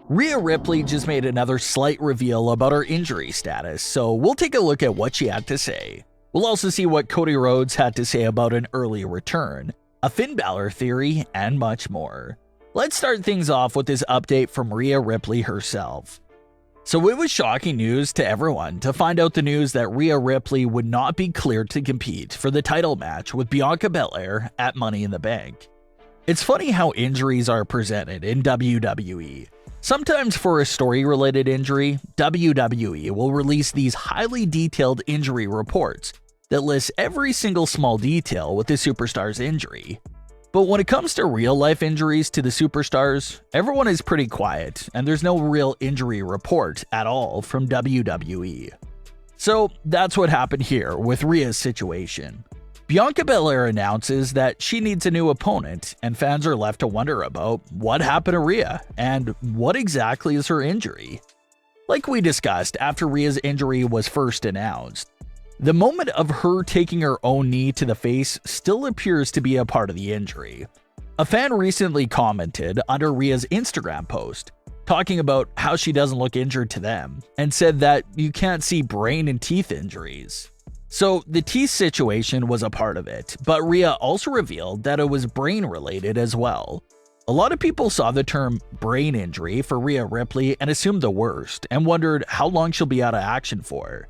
Rhea Ripley just made another slight reveal about her injury status, so we'll take a look at what she had to say. We'll also see what Cody Rhodes had to say about an early return, a Finn Balor theory, and much more. Let's start things off with this update from Rhea Ripley herself. So it was shocking news to everyone to find out the news that Rhea Ripley would not be cleared to compete for the title match with Bianca Belair at Money in the Bank. It's funny how injuries are presented in WWE. Sometimes for a story-related injury, WWE will release these highly detailed injury reports that list every single small detail with the superstar's injury. But when it comes to real-life injuries to the superstars, everyone is pretty quiet, and there's no real injury report at all from WWE. So that's what happened here with Rhea's situation. Bianca Belair announces that she needs a new opponent, and fans are left to wonder about what happened to Rhea and what exactly is her injury. Like we discussed after Rhea's injury was first announced, the moment of her taking her own knee to the face still appears to be a part of the injury. A fan recently commented under Rhea's Instagram post, talking about how she doesn't look injured to them, and said that you can't see brain and teeth injuries. So the teeth situation was a part of it, but Rhea also revealed that it was brain related as well. A lot of people saw the term brain injury for Rhea Ripley and assumed the worst and wondered how long she'll be out of action for.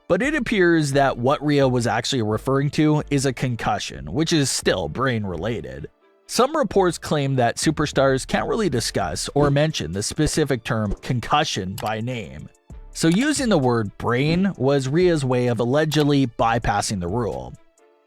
But it appears that what Rhea was actually referring to is a concussion, which is still brain related. Some reports claim that superstars can't really discuss or mention the specific term concussion by name. So using the word brain was Rhea's way of allegedly bypassing the rule.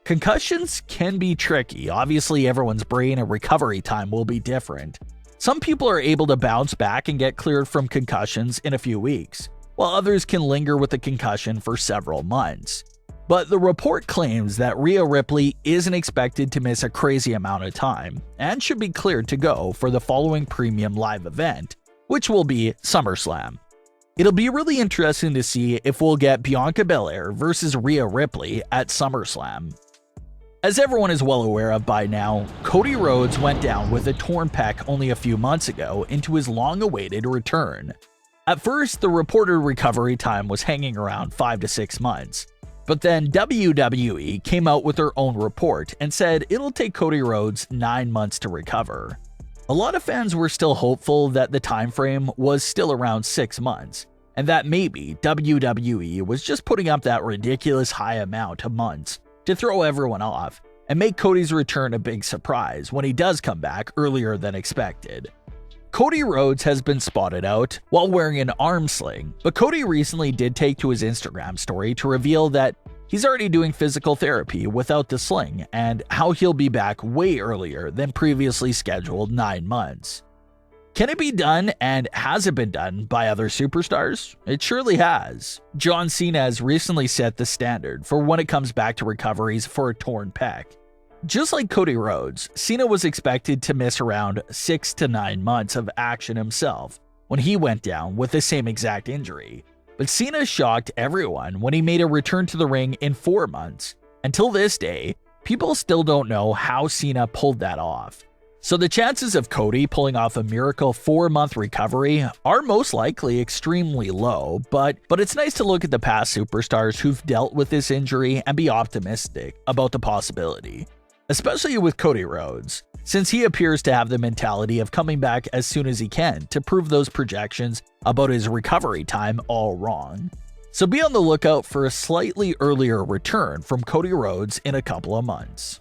Concussions can be tricky. Obviously, everyone's brain and recovery time will be different. Some people are able to bounce back and get cleared from concussions in a few weeks, while others can linger with the concussion for several months. But the report claims that Rhea Ripley isn't expected to miss a crazy amount of time and should be cleared to go for the following premium live event, which will be SummerSlam. It'll be really interesting to see if we'll get Bianca Belair versus Rhea Ripley at SummerSlam. As everyone is well aware of by now, Cody Rhodes went down with a torn pec only a few months ago into his long-awaited return. At first, the reported recovery time was hanging around 5 to 6 months, but then WWE came out with their own report and said it'll take Cody Rhodes 9 months to recover. A lot of fans were still hopeful that the time frame was still around 6 months, and that maybe WWE was just putting up that ridiculous high amount of months to throw everyone off and make Cody's return a big surprise when he does come back earlier than expected. Cody Rhodes has been spotted out while wearing an arm sling, but Cody recently did take to his Instagram story to reveal that he's already doing physical therapy without the sling and how he'll be back way earlier than previously scheduled 9 months. Can it be done, and has it been done by other superstars? It surely has. John Cena has recently set the standard for when it comes back to recoveries for a torn pec. Just like Cody Rhodes, Cena was expected to miss around 6 to 9 months of action himself when he went down with the same exact injury. But Cena shocked everyone when he made a return to the ring in 4 months. Until this day, people still don't know how Cena pulled that off. So the chances of Cody pulling off a miracle 4-month recovery are most likely extremely low, but it's nice to look at the past superstars who've dealt with this injury and be optimistic about the possibility. Especially with Cody Rhodes, since he appears to have the mentality of coming back as soon as he can to prove those projections about his recovery time all wrong. So be on the lookout for a slightly earlier return from Cody Rhodes in a couple of months.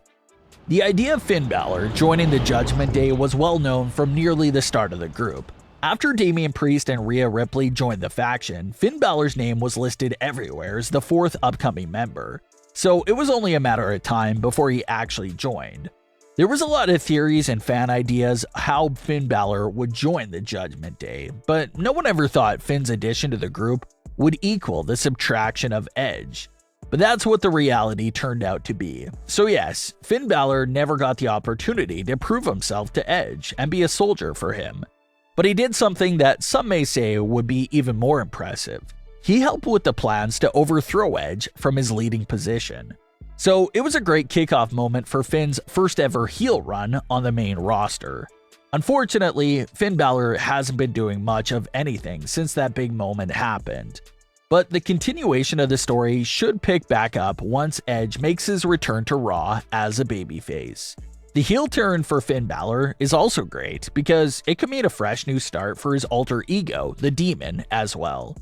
The idea of Finn Balor joining the Judgment Day was well known from nearly the start of the group. After Damian Priest and Rhea Ripley joined the faction, Finn Balor's name was listed everywhere as the 4th upcoming member. So it was only a matter of time before he actually joined. There was a lot of theories and fan ideas how Finn Balor would join the Judgment Day, but no one ever thought Finn's addition to the group would equal the subtraction of Edge. But that's what the reality turned out to be. So yes, Finn Balor never got the opportunity to prove himself to Edge and be a soldier for him. But he did something that some may say would be even more impressive. he helped with the plans to overthrow Edge from his leading position. So it was a great kickoff moment for Finn's first ever heel run on the main roster. Unfortunately, Finn Balor hasn't been doing much of anything since that big moment happened. But the continuation of the story should pick back up once Edge makes his return to Raw as a babyface. The heel turn for Finn Balor is also great because it could mean a fresh new start for his alter ego, the Demon, as well.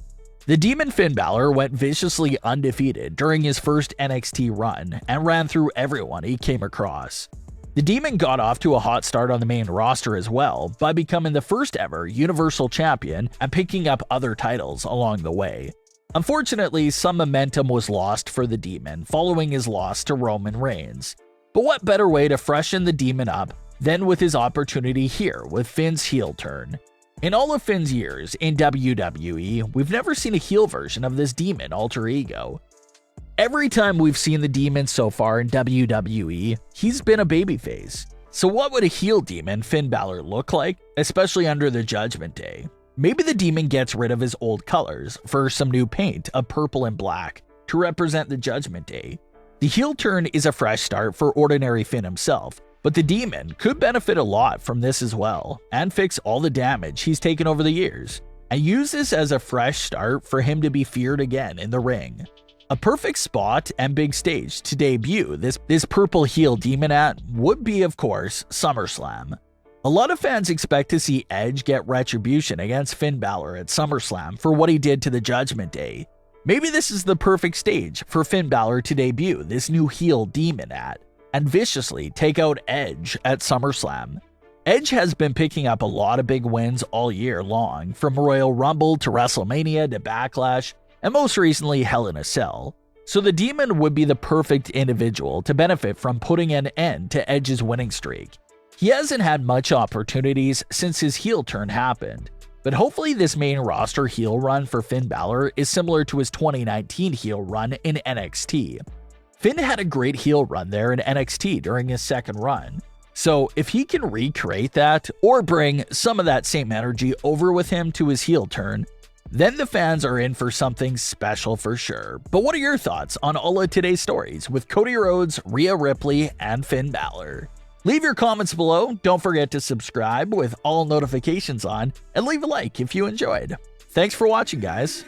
The Demon Finn Balor went viciously undefeated during his first NXT run and ran through everyone he came across. The Demon got off to a hot start on the main roster as well by becoming the first ever Universal Champion and picking up other titles along the way. Unfortunately, some momentum was lost for the Demon following his loss to Roman Reigns. But what better way to freshen the Demon up than with his opportunity here with Finn's heel turn? In all of Finn's years in WWE, we've never seen a heel version of this Demon alter ego. Every time we've seen the Demon so far in WWE, he's been a babyface. So what would a heel Demon Finn Balor look like, especially under the Judgment Day? Maybe the Demon gets rid of his old colors for some new paint of purple and black to represent the Judgment Day. The heel turn is a fresh start for ordinary Finn himself, but the Demon could benefit a lot from this as well, and fix all the damage he's taken over the years, and use this as a fresh start for him to be feared again in the ring. A perfect spot and big stage to debut this purple heel Demon at would be, of course, SummerSlam. A lot of fans expect to see Edge get retribution against Finn Balor at SummerSlam for what he did to the Judgment Day. Maybe this is the perfect stage for Finn Balor to debut this new heel Demon at, and viciously take out Edge at SummerSlam. Edge has been picking up a lot of big wins all year long, from Royal Rumble to WrestleMania to Backlash, and most recently Hell in a Cell. So the Demon would be the perfect individual to benefit from putting an end to Edge's winning streak. He hasn't had much opportunities since his heel turn happened, but hopefully this main roster heel run for Finn Balor is similar to his 2019 heel run in NXT. Finn had a great heel run there in NXT during his second run, so if he can recreate that or bring some of that same energy over with him to his heel turn, then the fans are in for something special for sure. But what are your thoughts on all of today's stories with Cody Rhodes, Rhea Ripley, and Finn Balor? Leave your comments below, don't forget to subscribe with all notifications on, and leave a like if you enjoyed. Thanks for watching, guys.